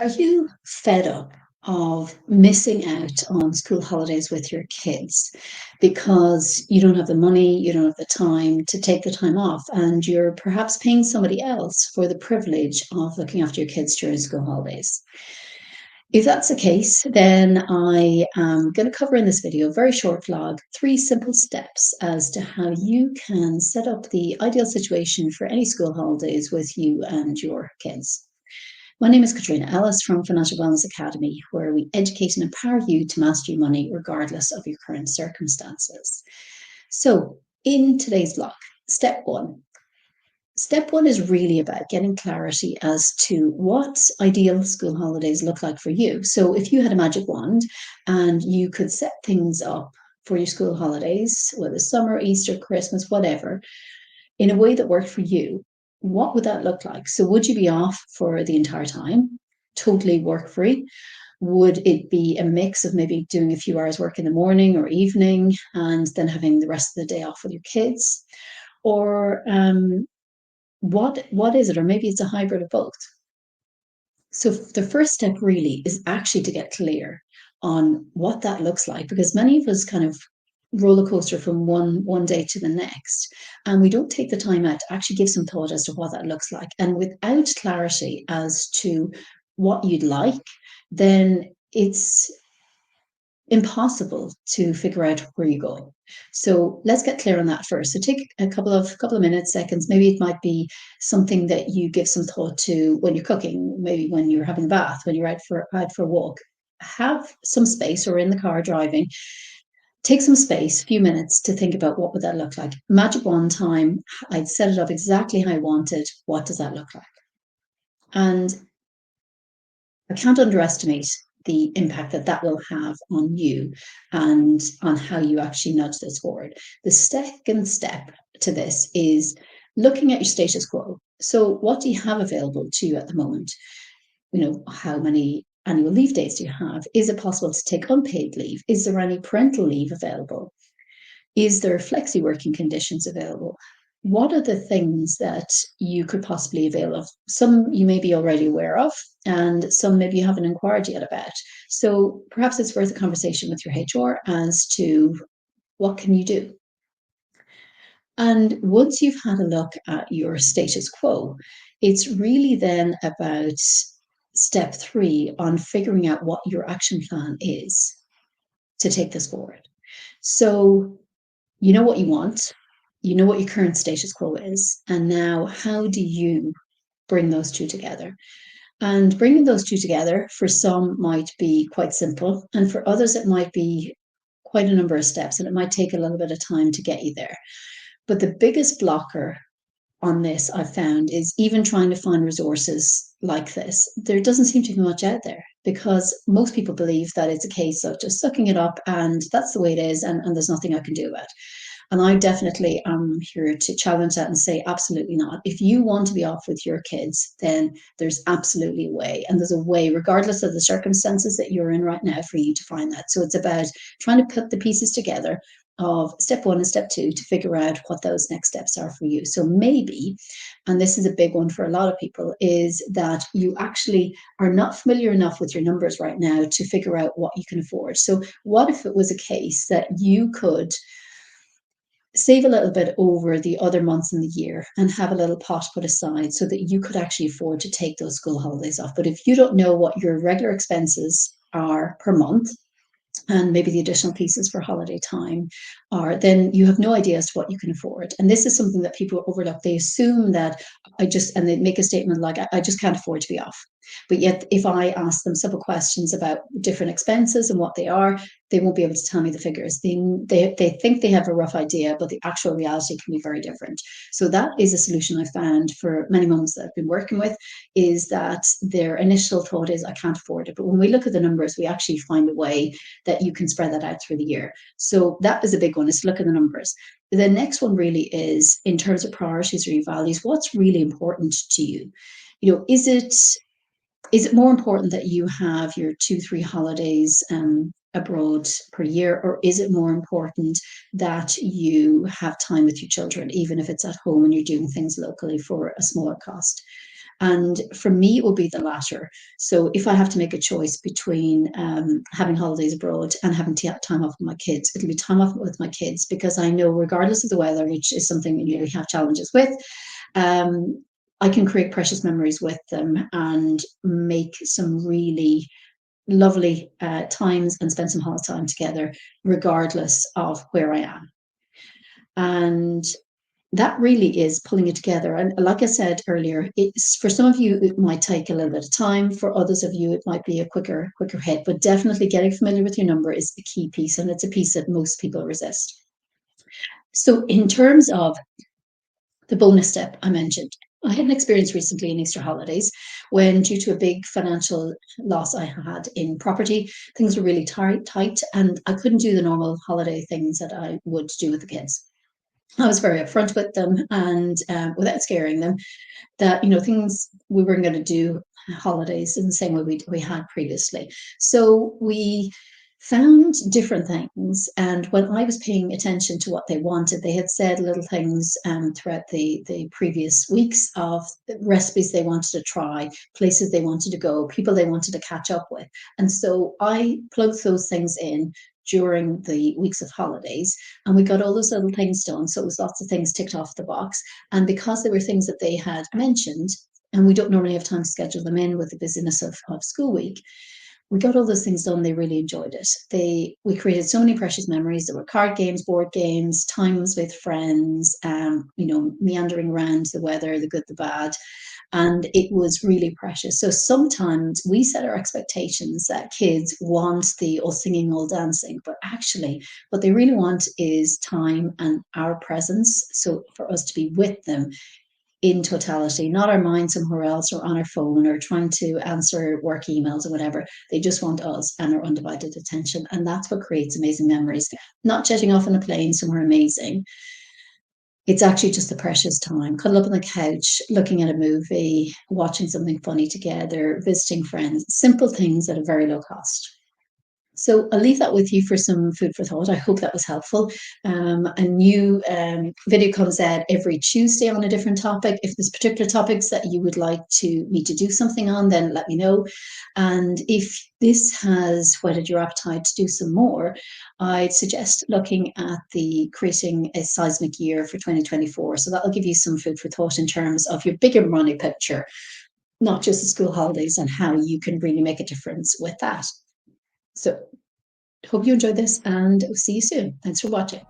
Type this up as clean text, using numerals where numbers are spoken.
Are you fed up of missing out on school holidays with your kids because you don't have the money, you don't have the time to take the time off, and you're perhaps paying somebody else for the privilege of looking after your kids during school holidays? If that's the case, then I am going to cover in this video, a very short vlog, 3 simple steps as to how you can set up the ideal situation for any school holidays with you and your kids. My name is Caitriona Ellis from Financial Wellness Academy, where we educate and empower you to master your money regardless of your current circumstances. So, in today's vlog, step one. Step one is really about getting clarity as to what ideal school holidays look like for you. So, if you had a magic wand and you could set things up for your school holidays, whether summer, Easter, Christmas, whatever, in a way that worked for you, what would that look like? So, would you be off for the entire time, totally work free? Would it be a mix of maybe doing a few hours work in the morning or evening and then having the rest of the day off with your kids? Or what is it? Or maybe it's a hybrid of both. So the first step really is actually to get clear on what that looks like, because many of us kind of roller coaster from one day to the next, and we don't take the time out to actually give some thought as to what that looks like. And without clarity as to what you'd like, then it's impossible to figure out where you go. So let's get clear on that first. So take a couple of minutes, seconds. Maybe it might be something that you give some thought to when you're cooking, maybe when you're having a bath, when you're out for a walk. Have some space, or in the car driving. Take some space, a few minutes to think about what would that look like. Magic wand time. I'd set it up exactly how I wanted. What does that look like? And I can't underestimate the impact that that will have on you and on how you actually nudge this forward. The second step to this is looking at your status quo. So, what do you have available to you at the moment? How many annual leave days do you have? Is it possible to take unpaid leave? Is there any parental leave available? Is there flexi working conditions available? What are the things that you could possibly avail of? Some you may be already aware of, and some maybe you haven't inquired yet about. So perhaps it's worth a conversation with your HR as to what can you do. And once you've had a look at your status quo, it's really then about step three on figuring out what your action plan is to take this forward. So you know what you want, you know what your current status quo is, and now how do you bring those two together? And bringing those two together for some might be quite simple, and for others, it might be quite a number of steps, and it might take a little bit of time to get you there. But the biggest blocker on this I've found is even trying to find resources like this. There doesn't seem to be much out there because most people believe that it's a case of just sucking it up and that's the way it is, and there's nothing I can do about it. And I definitely am here to challenge that and say, absolutely not. If you want to be off with your kids, then there's absolutely a way. And there's a way, regardless of the circumstances that you're in right now, for you to find that. So it's about trying to put the pieces together of step one and step two to figure out what those next steps are for you. So maybe, and this is a big one for a lot of people, is that you actually are not familiar enough with your numbers right now to figure out what you can afford. So what if it was a case that you could save a little bit over the other months in the year and have a little pot put aside so that you could actually afford to take those school holidays off? But if you don't know what your regular expenses are per month, and maybe the additional pieces for holiday time are, then you have no idea as to what you can afford. And this is something that people overlook. They assume that and they make a statement like, I just can't afford to be off. But yet, if I ask them simple questions about different expenses and what they are, they won't be able to tell me the figures. They think they have a rough idea, but the actual reality can be very different. So that is a solution I found for many mums that I've been working with, is that their initial thought is, I can't afford it. But when we look at the numbers, we actually find a way that you can spread that out through the year. So that is a big one, is to look at the numbers. The next one really is, in terms of priorities or your values, what's really important to you? Is it more important that you have your 2-3 holidays abroad per year, or is it more important that you have time with your children, even if it's at home and you're doing things locally for a smaller cost? And for me, it will be the latter. So if I have to make a choice between having holidays abroad and having time off with my kids, it'll be time off with my kids, because I know, regardless of the weather, which is something we have challenges with, um, I can create precious memories with them and make some really lovely times and spend some holiday time together, regardless of where I am. And that really is pulling it together. And like I said earlier, it's for some of you it might take a little bit of time. For others of you, it might be a quicker hit. But definitely getting familiar with your number is the key piece, and it's a piece that most people resist. So, in terms of the bonus step I mentioned, I had an experience recently in Easter holidays when, due to a big financial loss I had in property, things were really tight, and I couldn't do the normal holiday things that I would do with the kids. I was very upfront with them, and without scaring them, that things we weren't going to do holidays in the same way we had previously. So we found different things, and when I was paying attention to what they wanted, they had said little things throughout the previous weeks of recipes they wanted to try, places they wanted to go, people they wanted to catch up with. And so I plugged those things in during the weeks of holidays, and we got all those little things done. So it was lots of things ticked off the box. And because they were things that they had mentioned, and we don't normally have time to schedule them in with the busyness of school week, we got all those things done. They really enjoyed it. We created so many precious memories. There were card games, board games, times with friends, meandering around the weather, the good, the bad, and it was really precious. So sometimes we set our expectations that kids want the all singing, all dancing, but actually what they really want is time and our presence. So for us to be with them in totality, not our mind somewhere else or on our phone or trying to answer work emails or whatever. They just want us and our undivided attention. And that's what creates amazing memories. Not jetting off on a plane somewhere amazing. It's actually just a precious time. Cuddle up on the couch, looking at a movie, watching something funny together, visiting friends, simple things at a very low cost. So I'll leave that with you for some food for thought. I hope that was helpful. A new video comes out every Tuesday on a different topic. If there's particular topics that you would like me to do something on, then let me know. And if this has whetted your appetite to do some more, I'd suggest looking at the creating a seismic year for 2024. So that'll give you some food for thought in terms of your bigger money picture, not just the school holidays, and how you can really make a difference with that. So hope you enjoyed this, and see you soon. Thanks for watching.